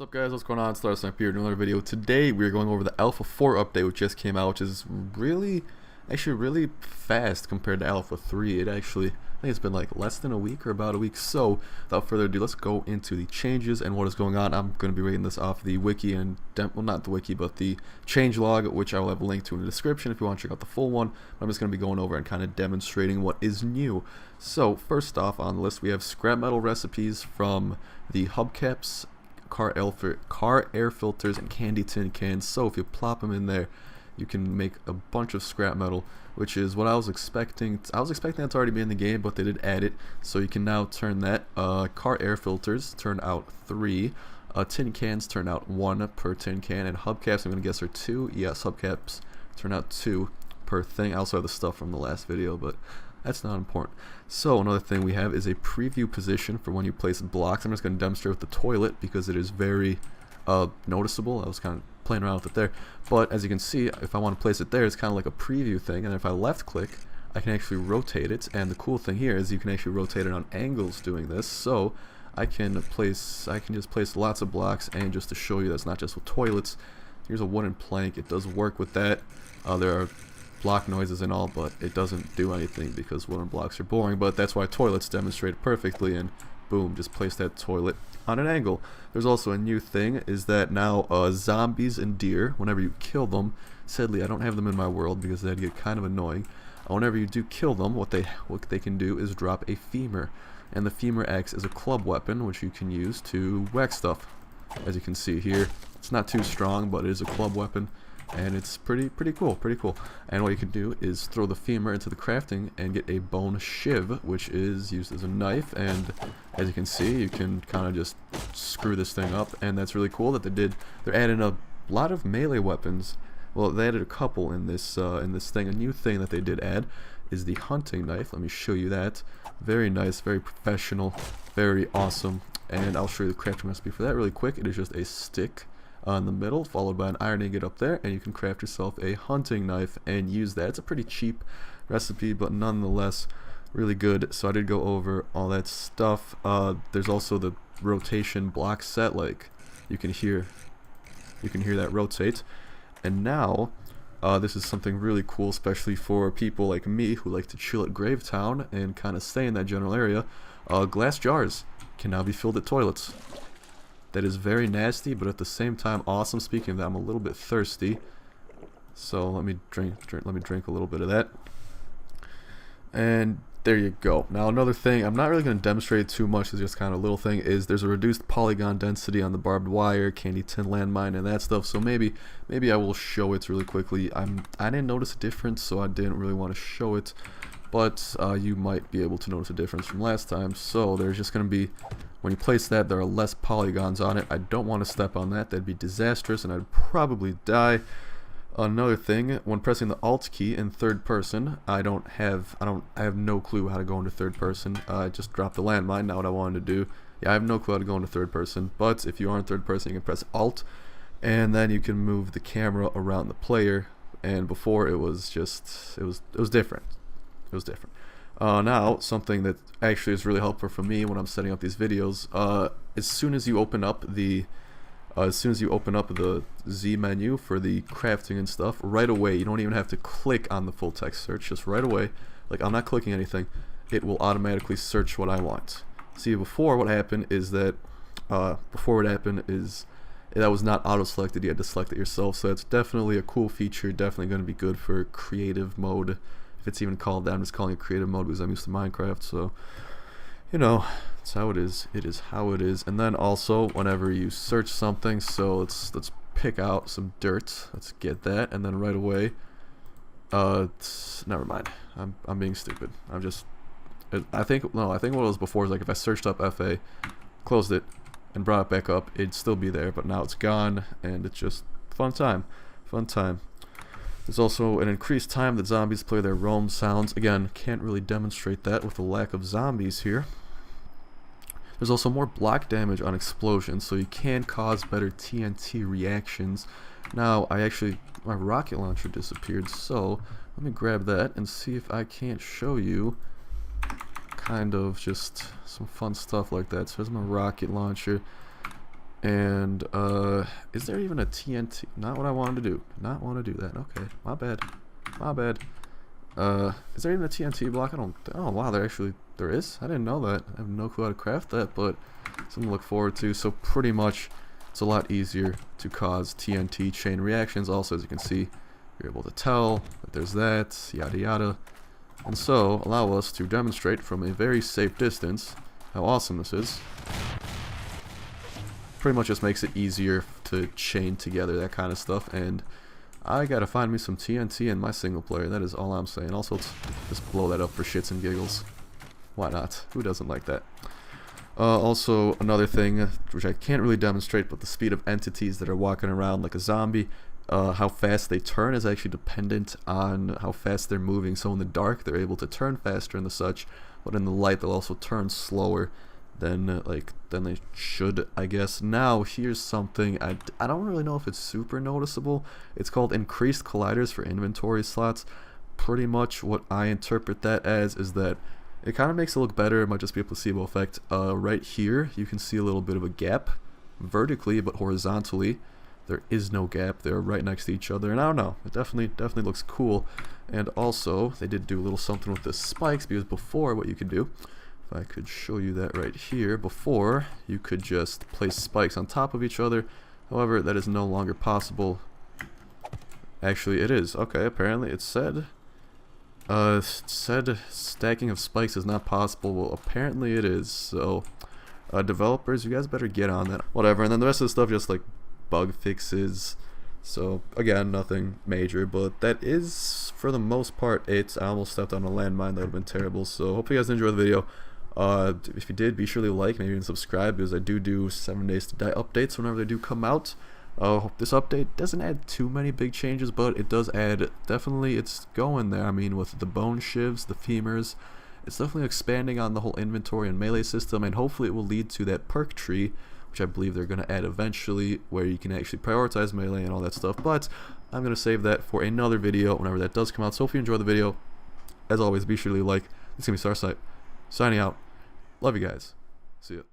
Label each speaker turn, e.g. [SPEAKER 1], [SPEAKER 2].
[SPEAKER 1] What's up guys, what's going on? Starsnipe here, another video. Today we're going over the Alpha 4 update which just came out, which is really fast compared to Alpha 3. I think it's been like less than a week or about a week. So without further ado, let's go into the changes and what is going on. I'm going to be reading this off the wiki and well, not the wiki, but the changelog, which I will have a link to in the description if you want to check out the full one. I'm just going to be going over and kind of demonstrating what is new. So first off on the list we have scrap metal recipes from the hubcaps, car air filters, and candy tin cans. So if you plop them in there, you can make a bunch of scrap metal, which is what I was expecting. I was expecting that to already be in the game, but they did add it, so you can now turn that. Car air filters turn out 3. Tin cans turn out 1 per tin can, and hubcaps, I'm gonna guess, are 2. Yes, hubcaps turn out 2 per thing. I also have the stuff from the last video, but that's not important. So another thing we have is a preview position for when you place blocks. I'm just going to demonstrate with the toilet because it is very noticeable. I was kind of playing around with it there, but as you can see, if I want to place it there, it's kind of like a preview thing, and if I left click, I can actually rotate it. And the cool thing here is you can actually rotate it on angles doing this. So I can just place lots of blocks, and just to show you that's not just with toilets, here's a wooden plank. It does work with that. There are block noises and all, but it doesn't do anything because wooden blocks are boring. But that's why toilets demonstrate it perfectly, and boom, just place that toilet on an angle. There's also a new thing, is that now zombies and deer, whenever you kill them, sadly I don't have them in my world because that'd get kind of annoying. Whenever you do kill them, what they can do is drop a femur, and the femur acts as a club weapon which you can use to whack stuff. As you can see here, it's not too strong, but it is a club weapon. And it's pretty cool. And what you can do is throw the femur into the crafting and get a bone shiv, which is used as a knife. And as you can see, you can kind of just screw this thing up, and that's really cool that they're adding a lot of melee weapons. Well, they added a couple in this thing. A new thing that they did add is the hunting knife. Let me show you that. Very nice, very professional, very awesome. And I'll show you the crafting recipe for that really quick. It is just a stick in the middle, followed by an iron ingot up there, and you can craft yourself a hunting knife and use that. It's a pretty cheap recipe, but nonetheless really good. So I did go over all that stuff. There's also the rotation block set, like you can hear that rotate. And now this is something really cool, especially for people like me who like to chill at Gravetown and kind of stay in that general area. Glass jars can now be filled at toilets. That is very nasty, but at the same time awesome. Speaking of that, I'm a little bit thirsty, so let me drink a little bit of that. And there you go. Now another thing, I'm not really going to demonstrate too much, it's just kind of a little thing, is there's a reduced polygon density on the barbed wire, candy tin, landmine, and that stuff. So maybe I will show it really quickly. I didn't notice a difference, so I didn't really want to show it, but you might be able to notice a difference from last time. So there's just going to be, when you place that, there are less polygons on it. I don't want to step on that. That'd be disastrous, and I'd probably die. Another thing, when pressing the Alt key in third person, I have no clue how to go into third person. I just dropped the landmine. Now what I wanted to do, yeah, I have no clue how to go into third person. But if you are in third person, you can press Alt, and then you can move the camera around the player. And before it was just, it was different. It was different. Now, something that actually is really helpful for me when I'm setting up these videos, as soon as you open up the Z menu for the crafting and stuff, right away, you don't even have to click on the full text search, just right away, like I'm not clicking anything, it will automatically search what I want. See, before what happened is that, that was not auto-selected, you had to select it yourself. So that's definitely a cool feature, definitely going to be good for creative mode. If it's even called that, I'm just calling it creative mode because I'm used to Minecraft, so you know, it's how it is. It is how it is. And then also, whenever you search something, so let's pick out some dirt. Let's get that, and then right away, never mind. I'm being stupid. I think what it was before is like if I searched up FA, closed it, and brought it back up, it'd still be there. But now it's gone, and it's just fun time. There's also an increased time that zombies play their roam sounds. Again, can't really demonstrate that with the lack of zombies here. There's also more block damage on explosions, so you can cause better TNT reactions. Now, my rocket launcher disappeared, so let me grab that and see if I can't show you kind of just some fun stuff like that. So here's my rocket launcher. And is there even a TNT? Not what I wanted to do. Not want to do that. Okay, my bad. My bad. Is there even a TNT block? I don't. Oh wow, there is. I didn't know that. I have no clue how to craft that, but something to look forward to. So pretty much, it's a lot easier to cause TNT chain reactions. Also, as you can see, you're able to tell that there's that. Yada yada. And so allow us to demonstrate from a very safe distance how awesome this is. Pretty much just makes it easier to chain together that kind of stuff, and I gotta find me some TNT in my single player. That is all I'm saying. Also, let's just blow that up for shits and giggles. Why not? Who doesn't like that? Also, another thing which I can't really demonstrate, but the speed of entities that are walking around like a zombie, how fast they turn is actually dependent on how fast they're moving. So in the dark, they're able to turn faster and the such, but in the light, they'll also turn slower than they should, I guess. Now, here's something I don't really know if it's super noticeable. It's called increased colliders for inventory slots. Pretty much what I interpret that as is that it kind of makes it look better. It might just be a placebo effect. Right here, you can see a little bit of a gap vertically, but horizontally there is no gap. They're right next to each other, and I don't know. It definitely looks cool. And also, they did do a little something with the spikes, because before, what you could do, if I could show you that right here, before you could just place spikes on top of each other. However, that is no longer possible. Actually, it is. Okay, apparently it said stacking of spikes is not possible. Well, apparently it is. So developers, you guys better get on that. Whatever. And then the rest of the stuff just like bug fixes. So again, nothing major, but that is for the most part it. I almost stepped on a landmine. That would have been terrible. So hope you guys enjoyed the video. If you did, be sure to like, maybe even subscribe, because I do 7 days to die updates whenever they do come out. This update doesn't add too many big changes, but it does add, definitely it's going there. I mean, with the bone shivs, the femurs, it's definitely expanding on the whole inventory and melee system, and hopefully it will lead to that perk tree, which I believe they're going to add eventually, where you can actually prioritize melee and all that stuff. But I'm going to save that for another video whenever that does come out. So if you enjoyed the video, as always, be sure to like. It's going to be Starsnipe signing out. Love you guys. See ya.